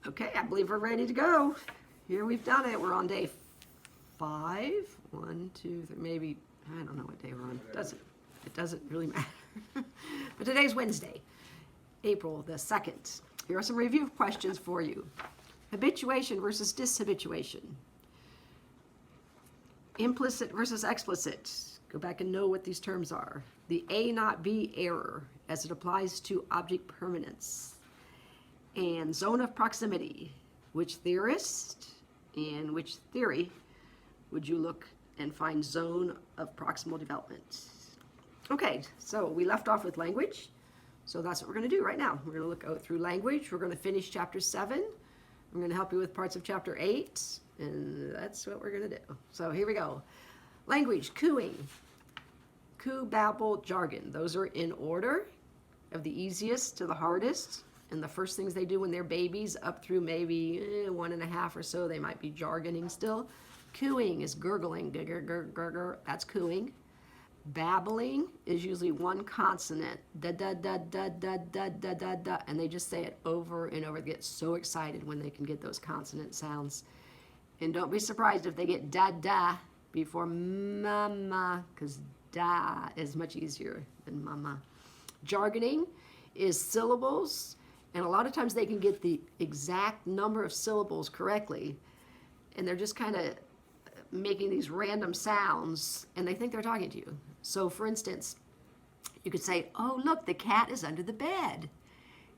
Okay, I believe we're ready to go. Here we've done it. We're on day 5. 1, 2, 3, maybe, I don't know what day we're on. It doesn't really matter. But today's Wednesday, April the 2nd. Here are some review questions for you. Habituation versus dishabituation. Implicit versus explicit. Go back and know what these terms are. The A not B error as it applies to object permanence. And zone of proximity. Which theorist and which theory would you look and find zone of proximal development? Okay, so we left off with language. So that's what we're going to do right now. We're going to go through language. We're going to finish chapter 7. I'm going to help you with parts of chapter 8. And that's what we're going to do. So here we go. Language, cooing. Coo, babble, jargon. Those are in order of the easiest to the hardest. And the first things they do when they're babies, up through maybe 1.5 or so, they might be jargoning still. Cooing is gurgling, gurgle, gurgle, gurgle. That's cooing. Babbling is usually one consonant, da da da da da da da da da, and they just say it over and over. They get so excited when they can get those consonant sounds. And don't be surprised if they get da da before mama, because da is much easier than mama. Jargoning is syllables. And a lot of times they can get the exact number of syllables correctly, and they're just kind of making these random sounds, and they think they're talking to you. So, for instance, you could say, "Oh, look, the cat is under the bed,"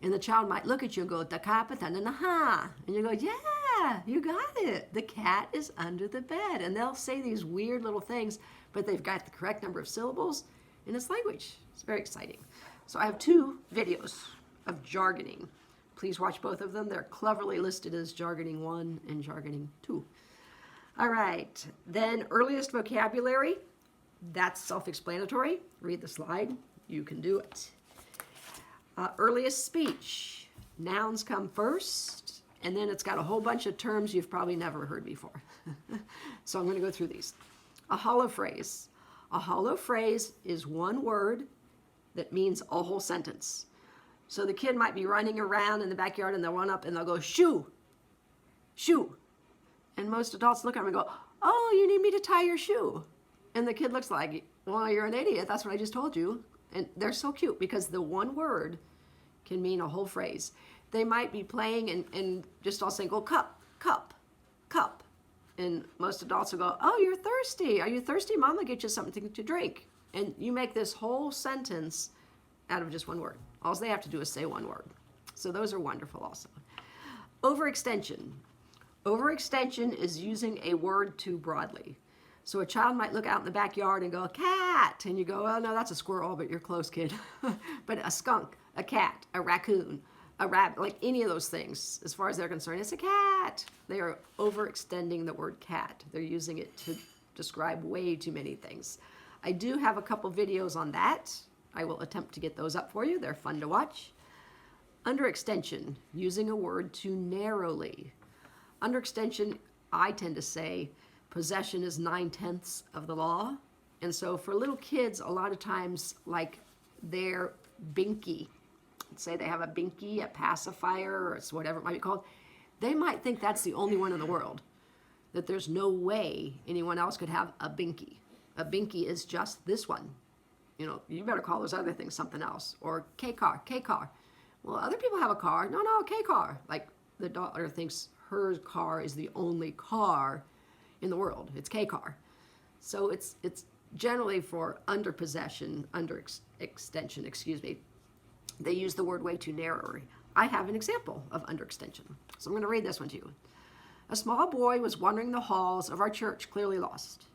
and the child might look at you and go, "Da ka and you go, "Yeah, you got it. The cat is under the bed," and they'll say these weird little things, but they've got the correct number of syllables, and it's language. It's very exciting. So I have 2 videos of jargoning. Please watch both of them. They're cleverly listed as jargoning 1 and jargoning 2. All right, then earliest vocabulary. That's self-explanatory. Read the slide. You can do it. Earliest speech. Nouns come first, and then it's got a whole bunch of terms you've probably never heard before. So I'm going to go through these. A hollow phrase. A hollow phrase is one word that means a whole sentence. So the kid might be running around in the backyard and they'll run up and they'll go, "Shoe, shoe." And most adults look at them and go, "Oh, you need me to tie your shoe." And the kid looks like, "Well, you're an idiot. That's what I just told you." And they're so cute because the one word can mean a whole phrase. They might be playing and just all saying, "Go cup, cup, cup." And most adults will go, "Oh, you're thirsty. Are you thirsty? Mom will get you something to drink." And you make this whole sentence out of just one word. All they have to do is say one word. So those are wonderful also. Overextension. Overextension is using a word too broadly. So a child might look out in the backyard and go, "Cat," and you go, "Oh no, that's a squirrel," but you're close, kid. But a skunk, a cat, a raccoon, a rabbit, like any of those things, as far as they're concerned, it's a cat. They are overextending the word cat. They're using it to describe way too many things. I do have a couple videos on that. I will attempt to get those up for you. They're fun to watch. Underextension, using a word too narrowly. Underextension, I tend to say, possession is 9/10 of the law. And so for little kids, a lot of times, like their binky, say they have a binky, a pacifier, or it's whatever it might be called, they might think that's the only one in the world, that there's no way anyone else could have a binky. A binky is just this one. You know, you better call those other things something else. Or K-car, K-car. Well, other people have a car. No, K-car. Like the daughter thinks her car is the only car in the world. It's K-car. So it's generally for underpossession, underextension, excuse me. They use the word way too narrowly. I have an example of underextension. So I'm going to read this one to you. A small boy was wandering the halls of our church, clearly lost.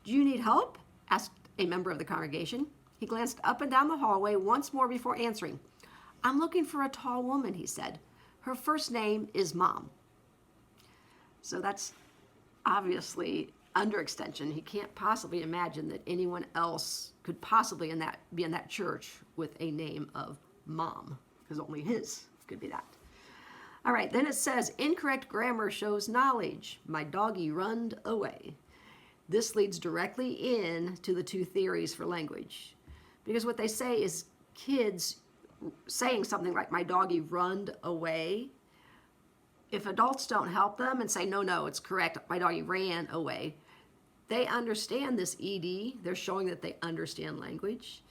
"Do you need help?" asked a member of the congregation. He glanced up and down the hallway once more before answering. "I'm looking for a tall woman," he said. "Her first name is Mom." So that's obviously underextension. He can't possibly imagine that anyone else could possibly be in that church with a name of Mom, because only his could be that. All right, then it says, incorrect grammar shows knowledge. My doggy runned away. This leads directly in to the 2 theories for language. Because what they say is kids saying something like, "My doggy runned away," if adults don't help them and say, no, no, it's correct, my doggy ran away, they understand this ED. They're showing that they understand language.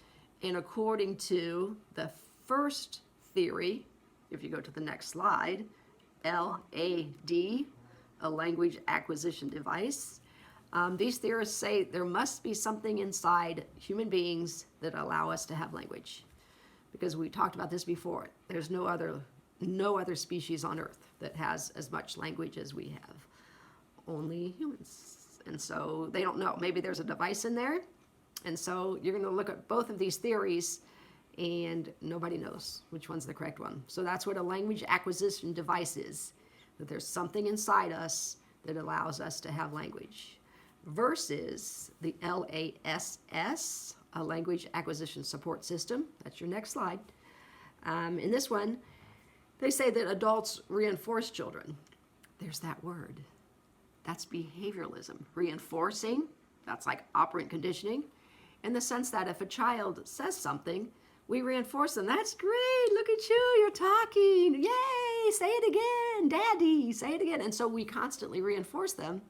And according to the first theory, if you go to the next slide, LAD, a language acquisition device, these theorists say there must be something inside human beings that allow us to have language. Because we talked about this before. There's no other species on Earth that has as much language as we have. Only humans. And so they don't know. Maybe there's a device in there. And so you're going to look at both of these theories and nobody knows which one's the correct one. So that's what a language acquisition device is. That there's something inside us that allows us to have language. Versus the LASS, a language acquisition support system. That's your next slide. In this one, they say that adults reinforce children. There's that word. That's behavioralism. Reinforcing, that's like operant conditioning, in the sense that if a child says something, we reinforce them. That's great. Look at you. You're talking. Yay. Say it again. Daddy, say it again. And so we constantly reinforce them.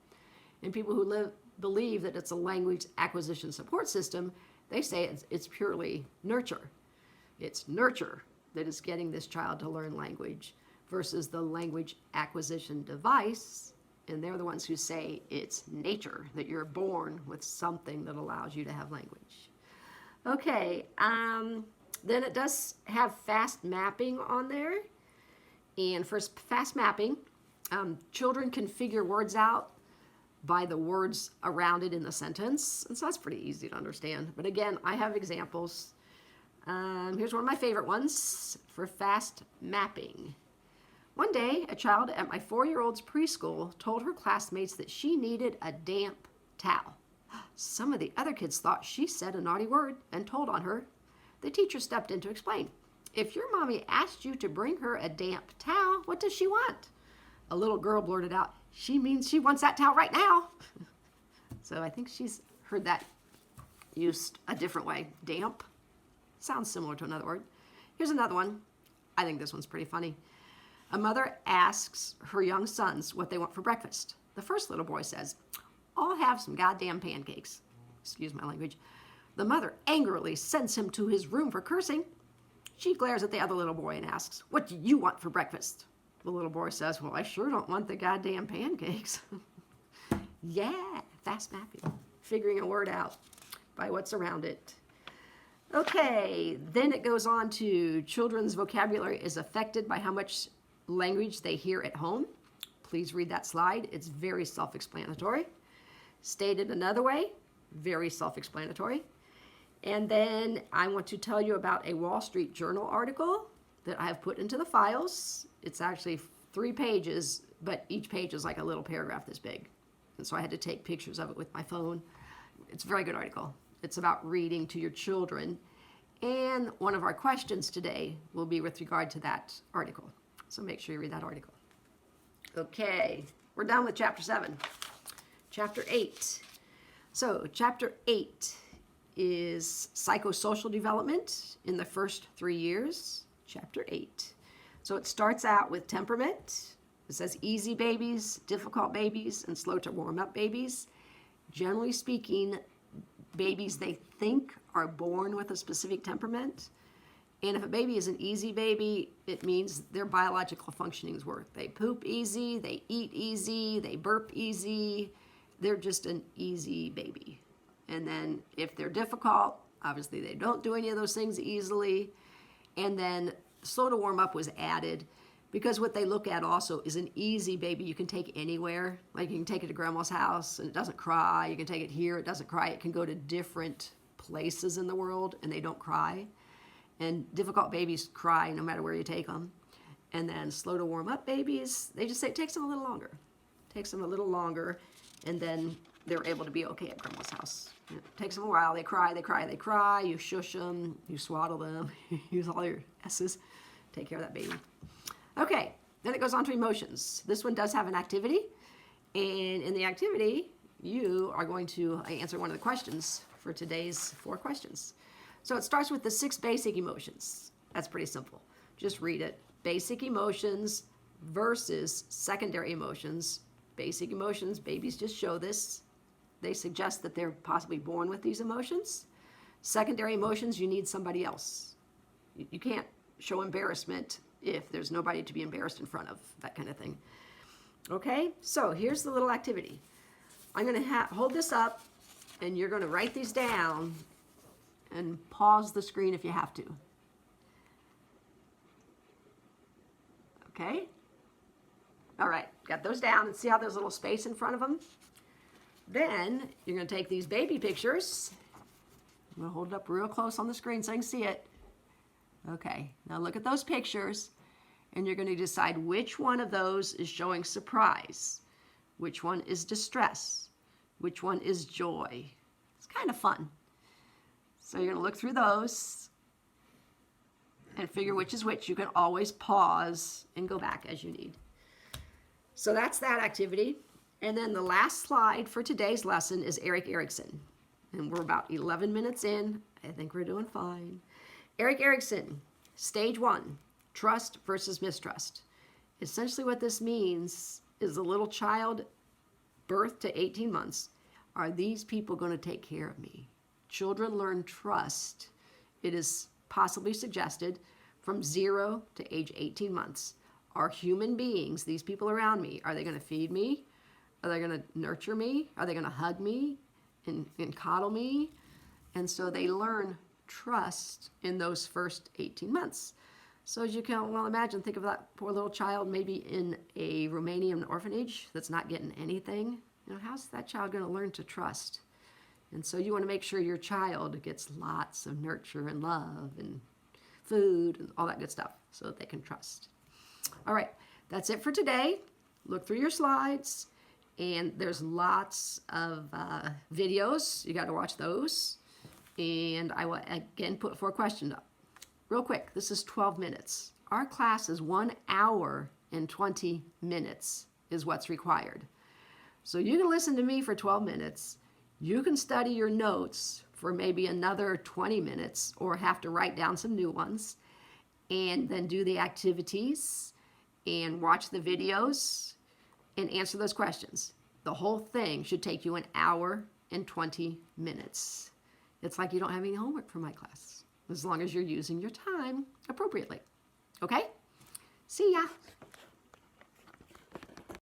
And people who believe that it's a language acquisition support system, they say it's purely nurture. It's nurture that is getting this child to learn language versus the language acquisition device. And they're the ones who say it's nature, that you're born with something that allows you to have language. Okay, then it does have fast mapping on there. And for fast mapping, children can figure words out by the words around it in the sentence. And so that's pretty easy to understand. But again, I have examples. Here's one of my favorite ones for fast mapping. One day, a child at my 4-year-old's preschool told her classmates that she needed a damp towel. Some of the other kids thought she said a naughty word and told on her. The teacher stepped in to explain. If your mommy asked you to bring her a damp towel, what does she want? A little girl blurted out, she means she wants that towel right now. So I think she's heard that used a different way. Damp. Sounds similar to another word. Here's another one. I think this one's pretty funny. A mother asks her young sons what they want for breakfast. The first little boy says, I'll have some goddamn pancakes. Excuse my language. The mother angrily sends him to his room for cursing. She glares at the other little boy and asks, what do you want for breakfast? The little boy says, well, I sure don't want the goddamn pancakes. Yeah, fast mapping. Figuring a word out by what's around it. Okay, then it goes on to children's vocabulary is affected by how much language they hear at home. Please read that slide. It's very self-explanatory. Stated another way, very self-explanatory. And then I want to tell you about a Wall Street Journal article that I have put into the files. It's actually 3 pages, but each page is like a little paragraph this big. And so I had to take pictures of it with my phone. It's a very good article. It's about reading to your children. And one of our questions today will be with regard to that article. So make sure you read that article. Okay, we're done with chapter 7. Chapter 8. So chapter 8 is psychosocial development in the first 3 years. Chapter 8. So it starts out with temperament. It says easy babies, difficult babies, and slow to warm up babies. Generally speaking, babies they think are born with a specific temperament. And if a baby is an easy baby, it means their biological functionings work. They poop easy, they eat easy, they burp easy. They're just an easy baby. And then if they're difficult, obviously they don't do any of those things easily. And then slow to warm up was added because what they look at also is an easy baby you can take anywhere. Like you can take it to grandma's house and it doesn't cry. You can take it here, it doesn't cry. It can go to different places in the world and they don't cry. And difficult babies cry no matter where you take them. And then slow to warm up babies, they just say it takes them a little longer. It takes them a little longer, and then they're able to be okay at grandma's house. It takes them a while. They cry, they cry, they cry. You shush them, you swaddle them, use all your S's. Take care of that baby. Okay, then it goes on to emotions. This one does have an activity. And in the activity, you are going to answer one of the questions for today's 4 questions. So it starts with the 6 basic emotions. That's pretty simple. Just read it. Basic emotions, versus secondary emotions. Basic emotions, babies just show this. They suggest that they're possibly born with these emotions. Secondary emotions, you need somebody else. You can't show embarrassment if there's nobody to be embarrassed in front of, that kind of thing. Okay, so here's the little activity. I'm going to hold this up, and you're going to write these down and pause the screen if you have to. Okay? All right, got those down, and see how there's a little space in front of them? Then you're going to take these baby pictures. I'm going to hold it up real close on the screen so I can see it. Okay, now look at those pictures, and you're going to decide which one of those is showing surprise, which one is distress, which one is joy. It's kind of fun. So you're going to look through those and figure which is which. You can always pause and go back as you need. So that's that activity. And then the last slide for today's lesson is Erik Erikson. And we're about 11 minutes in. I think we're doing fine. Erik Erikson, stage 1, trust versus mistrust. Essentially what this means is a little child, birth to 18 months, are these people going to take care of me? Children learn trust. It is possibly suggested from 0 to age 18 months. Are human beings, these people around me, are they going to feed me? Are they going to nurture me? Are they going to hug me and coddle me? And so they learn trust in those first 18 months. So as you can well imagine, think of that poor little child maybe in a Romanian orphanage that's not getting anything. You know, how's that child going to learn to trust? And so you want to make sure your child gets lots of nurture and love and food and all that good stuff so that they can trust. All right, that's it for today. Look through your slides, and there's lots of videos. You got to watch those. And I will again put 4 questions up. Real quick, this is 12 minutes. Our class is 1 hour and 20 minutes is what's required. So you can listen to me for 12 minutes. You can study your notes for maybe another 20 minutes or have to write down some new ones, and then do the activities and watch the videos and answer those questions. The whole thing should take you 1 hour and 20 minutes. It's like you don't have any homework for my class, as long as you're using your time appropriately. Okay? See ya.